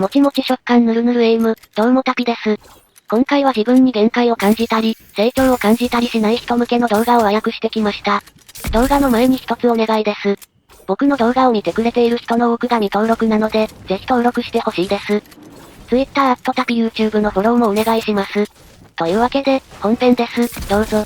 もちもち食感ぬるぬるエイム、どうもたぴです。今回は自分に限界を感じたり、成長を感じたりしない人向けの動画を和訳してきました。動画の前に一つお願いです。僕の動画を見てくれている人の多くが未登録なので、ぜひ登録してほしいです。Twitter@ たぴ YouTube のフォローもお願いします。というわけで、本編です。どうぞ。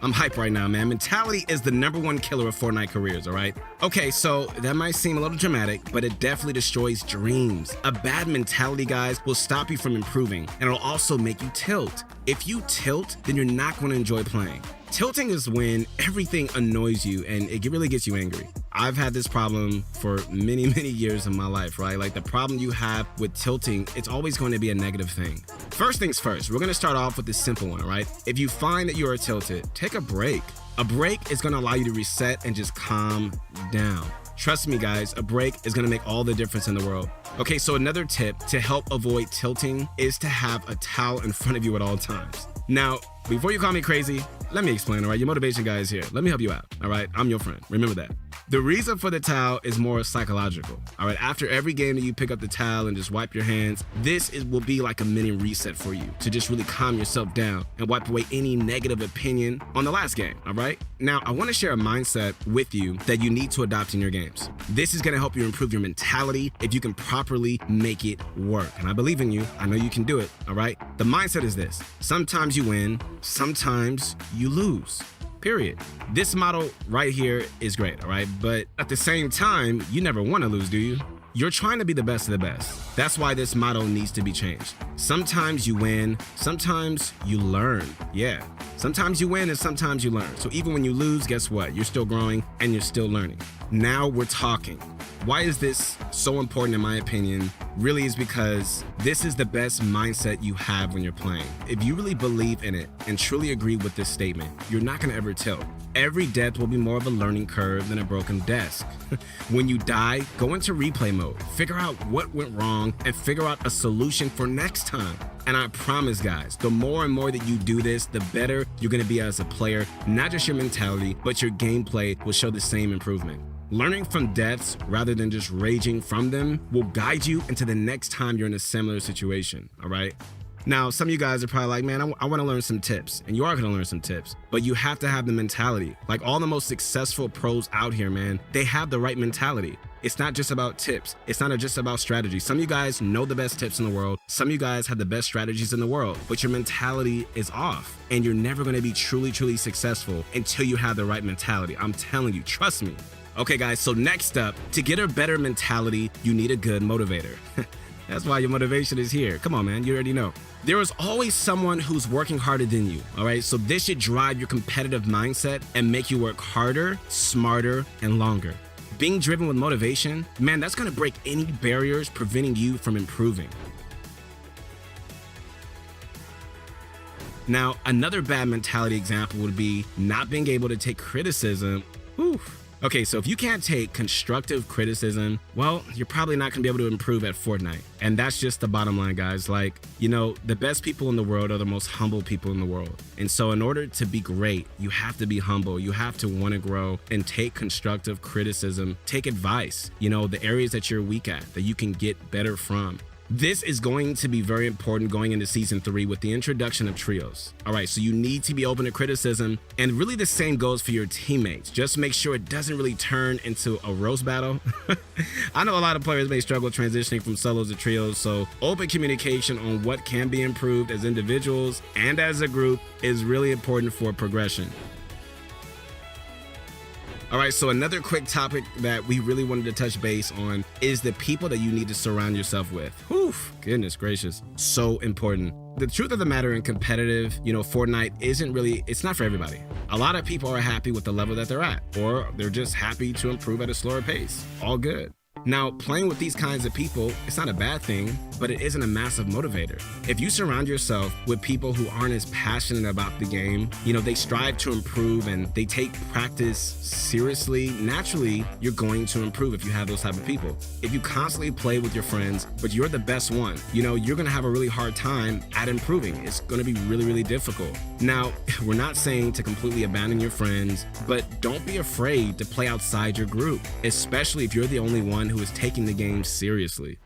I'm hyped right now, man. Mentality is the #1 killer of Fortnite careers, alright? Okay, so that might seem a little dramatic, but it definitely destroys dreams. A bad mentality, guys, will stop you from improving, and it'll also make you tilt. If you tilt, then you're not going to enjoy playing. Tilting is when everything annoys you and it really gets you angry. I've had this problem for many years of my life, right? Like the problem you have with tilting, it's always going to be a negative thing. First things first, we're going to start off with this simple one, right? If you find that you are tilted, take a break. A break is going to allow you to reset and just calm down. Trust me, guys, a break is going to make all the difference in the world. Okay, so another tip to help avoid tilting is to have a towel in front of you at all times. Now, before you call me crazy, let me explain, all right? Your motivation guy is here. Let me help you out, all right? I'm your friend. Remember that. The reason for the towel is more psychological, all right? After every game that you pick up the towel and just wipe your hands, will be like a mini reset for you to just really calm yourself down and wipe away any negative opinion on the last game, all right? Now, I want to share a mindset with you that you need to adopt in your games. This is going to help you improve your mentality if you can properly make it work. And I believe in you. I know you can do it, all right? The mindset is this. Sometimes you win, sometimes you lose. Period. This model right here is great, all right? But at the same time, you never want to lose, do you? You're trying to be the best of the best. That's why this model needs to be changed. Sometimes you win, sometimes you learn. Yeah, sometimes you win and sometimes you learn. So even when you lose, guess what? You're still growing and you're still learning. Now we're talking. Why is this so important in my opinion? Really is because this is the best mindset you have when you're playing. If you really believe in it and truly agree with this statement, you're not going to ever tilt. Every death will be more of a learning curve than a broken desk. When you die, go into replay mode, figure out what went wrong, and figure out a solution for next time. And I promise, guys, the more and more that you do this, the better you're going to be as a player. Not just your mentality, but your gameplay will show the same improvement. Learning from deaths rather than just raging from them will guide you into the next time you're in a similar situation, all right? Now, some of you guys are probably like, man, I want to learn some tips. And you are going to learn some tips. But you have to have the mentality. Like all the most successful pros out here, man, they have the right mentality. It's not just about tips. It's not just about strategy. Some of you guys know the best tips in the world. Some of you guys have the best strategies in the world. But your mentality is off. And you're never going to be truly successful until you have the right mentality. I'm telling you, trust me. Okay, guys, so next up, to get a better mentality, you need a good motivator. That's why your motivation is here. Come on, man, you already know. There is always someone who's working harder than you, all right? So this should drive your competitive mindset and make you work harder, smarter, and longer. Being driven with motivation, man, that's gonna break any barriers preventing you from improving. Now, another bad mentality example would be not being able to take criticism. Oof. Okay, so if you can't take constructive criticism, well, you're probably not gonna be able to improve at Fortnite. And that's just the bottom line, guys. Like, you know, the best people in the world are the most humble people in the world. And so in order to be great, you have to be humble. You have to want to grow and take constructive criticism, take advice, you know, the areas that you're weak at, that you can get better from. This is going to be very important going into season 3 with the introduction of trios. All right, so you need to be open to criticism, and really the same goes for your teammates. Just make sure it doesn't really turn into a roast battle. I know a lot of players may struggle transitioning from solos to trios, so open communication on what can be improved as individuals and as a group is really important for progression. All right, so another quick topic that we really wanted to touch base on is the people that you need to surround yourself with. Whew, goodness gracious, so important. The truth of the matter in competitive, you know, Fortnite it's not for everybody. A lot of people are happy with the level that they're at, or they're just happy to improve at a slower pace. All good. Now, playing with these kinds of people, it's not a bad thing, but it isn't a massive motivator. If you surround yourself with people who aren't as passionate about the game, you know, they strive to improve and they take practice seriously, naturally, you're going to improve if you have those type of people. If you constantly play with your friends, but you're the best one, you know, you're gonna have a really hard time at improving. It's gonna be really difficult. Now, we're not saying to completely abandon your friends, but don't be afraid to play outside your group, especially if you're the only one someone who is taking the game seriously.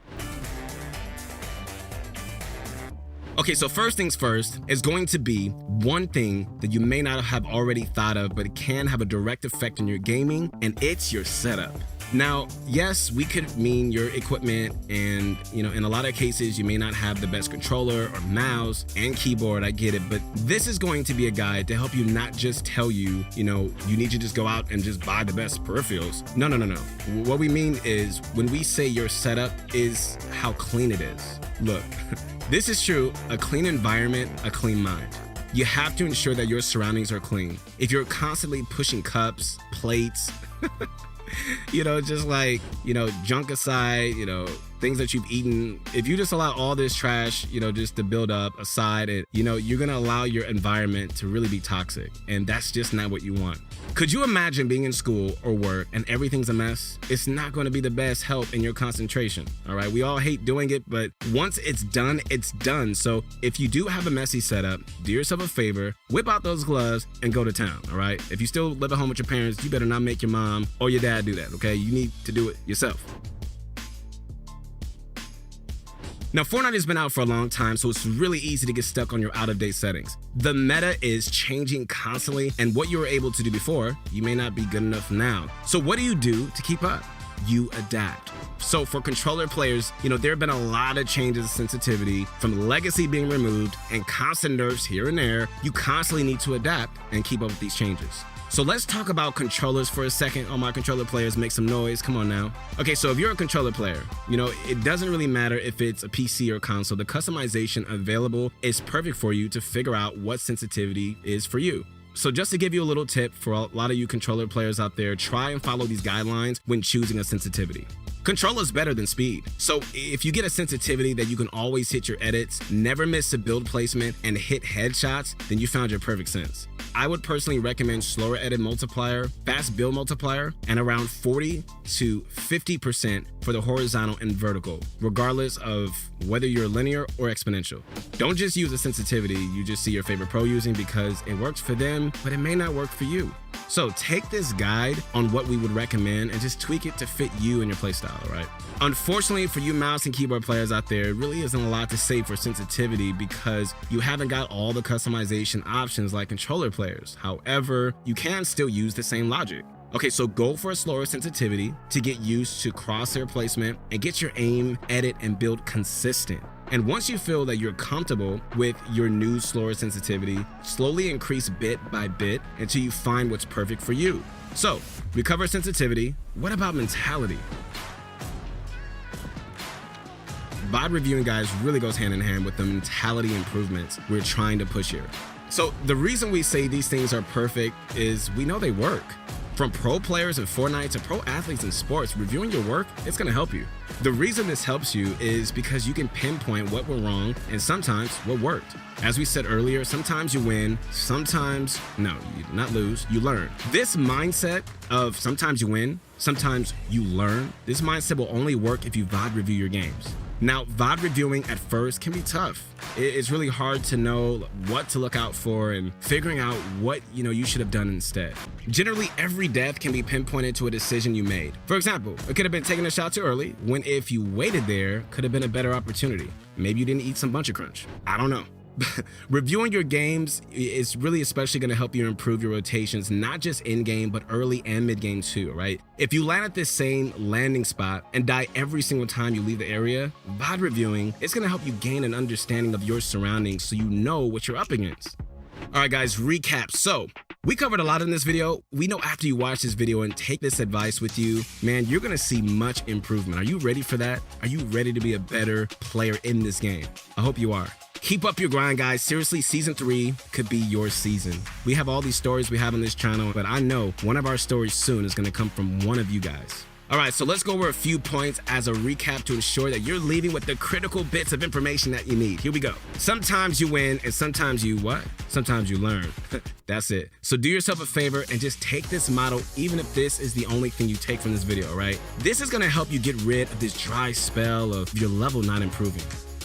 Okay, so first things first is going to be one thing that you may not have already thought of, but it can have a direct effect on your gaming, and it's your setup. Now, yes, we could mean your equipment, and in a lot of cases, you may not have the best controller or mouse and keyboard, I get it, but this is going to be a guide to help you not just tell you, you need to just go out and just buy the best peripherals. No. What we mean is when we say your setup is how clean it is. Look, this is true, a clean environment, a clean mind. You have to ensure that your surroundings are clean. If you're constantly pushing cups, plates, just like, junk aside, things that you've eaten, if you just allow all this trash, just to build up aside, you're gonna allow your environment to really be toxic. And that's just not what you want. Could you imagine being in school or work and everything's a mess? It's not gonna be the best help in your concentration, all right? We all hate doing it, but once it's done, it's done. So if you do have a messy setup, do yourself a favor, whip out those gloves and go to town, all right? If you still live at home with your parents, you better not make your mom or your dad do that, okay? You need to do it yourself. Now, Fortnite has been out for a long time, so it's really easy to get stuck on your out-of-date settings. The meta is changing constantly, and what you were able to do before, you may not be good enough now. So what do you do to keep up? You adapt. So for controller players, there have been a lot of changes in sensitivity, from legacy being removed and constant nerfs here and there. You constantly need to adapt and keep up with these changes. So let's talk about controllers for a second. All my controller players, make some noise. Come on now. Okay, so if you're a controller player, it doesn't really matter if it's a PC or console. The customization available is perfect for you to figure out what sensitivity is for you. So just to give you a little tip for a lot of you controller players out there, try and follow these guidelines when choosing a sensitivity. Control is better than speed. So if you get a sensitivity that you can always hit your edits, never miss a build placement, and hit headshots, then you found your perfect sense. I would personally recommend slower edit multiplier, fast build multiplier, and around 40 to 50% for the horizontal and vertical, regardless of whether you're linear or exponential. Don't just use a sensitivity you just see your favorite pro using because it works for them, but it may not work for you. So take this guide on what we would recommend and just tweak it to fit you and your playstyle, all right? Unfortunately for you mouse and keyboard players out there, it really isn't a lot to say for sensitivity because you haven't got all the customization options like controller players. However, you can still use the same logic. Okay, so go for a slower sensitivity to get used to crosshair placement and get your aim, edit, and build consistent. And once you feel that you're comfortable with your new slower sensitivity, slowly increase bit by bit until you find what's perfect for you. So, we covered sensitivity. What about mentality? VOD reviewing, guys, really goes hand in hand with the mentality improvements we're trying to push here. So the reason we say these things are perfect is we know they work. From pro players in Fortnite to pro athletes in sports, reviewing your work, it's gonna help you. The reason this helps you is because you can pinpoint what went wrong and sometimes what worked. As we said earlier, sometimes you win, sometimes, no, you not lose, you learn. This mindset of sometimes you win, sometimes you learn, this mindset will only work if you VOD review your games. Now, VOD reviewing at first can be tough. It's really hard to know what to look out for and figuring out what you should have done instead. Generally, every death can be pinpointed to a decision you made. For example, it could have been taking a shot too early, when if you waited there, could have been a better opportunity. Maybe you didn't eat some Bunch of Crunch. I don't know. Reviewing your games is really especially going to help you improve your rotations, not just in-game, but early and mid-game too, right? If you land at this same landing spot and die every single time you leave the area, VOD reviewing is going to help you gain an understanding of your surroundings so you know what you're up against. All right, guys, recap. So we covered a lot in this video. We know after you watch this video and take this advice with you, man, you're going to see much improvement. Are you ready for that? Are you ready to be a better player in this game? I hope you are. Keep up your grind, guys. Seriously, season 3 could be your season. We have all these stories we have on this channel, but I know one of our stories soon is going to come from one of you guys. All right, so let's go over a few points as a recap to ensure that you're leaving with the critical bits of information that you need. Here we go. Sometimes you win and sometimes you what? Sometimes you learn. That's it. So do yourself a favor and just take this model, even if this is the only thing you take from this video, all right? This is going to help you get rid of this dry spell of your level not improving.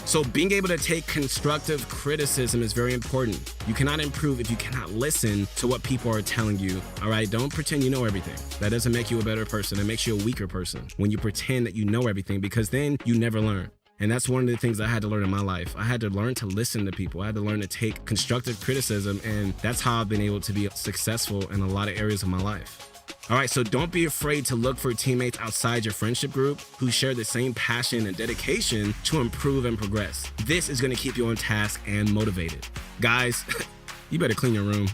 So being able to take constructive criticism is very important. You cannot improve if you cannot listen to what people are telling you. All right, don't pretend you know everything. That doesn't make you a better person. It makes you a weaker person when you pretend that you know everything, because then you never learn. And that's one of the things I had to learn in my life. I had to learn to listen to people. I had to learn to take constructive criticism, and that's how I've been able to be successful in a lot of areas of my life. All right, so don't be afraid to look for teammates outside your friendship group who share the same passion and dedication to improve and progress. This is going to keep you on task and motivated. Guys, you better clean your room.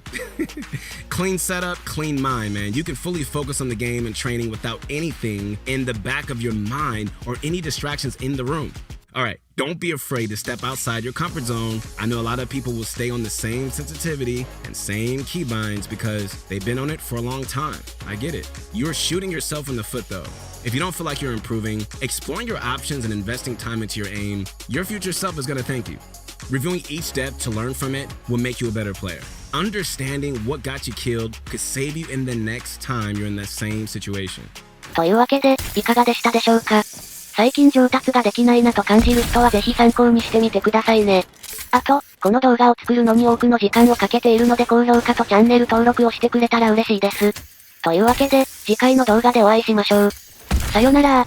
Clean setup, clean mind, man. You can fully focus on the game and training without anything in the back of your mind or any distractions in the room. All right, don't be afraid to step outside your comfort zone. I know a lot of people will stay on the same sensitivity and same keybinds because they've been on it for a long time. I get it. You're shooting yourself in the foot though. If you don't feel like you're improving, exploring your options and investing time into your aim, your future self is gonna thank you. Reviewing each step to learn from it will make you a better player. Understanding what got you killed could save you in the next time you're in that same situation. というわけで、いかがでしたでしょうか？最近上達ができないなと感じる人はぜひ参考にしてみてくださいね。あと、この動画を作るのに多くの時間をかけているので高評価とチャンネル登録をしてくれたら嬉しいです。というわけで、次回の動画でお会いしましょう。さよなら。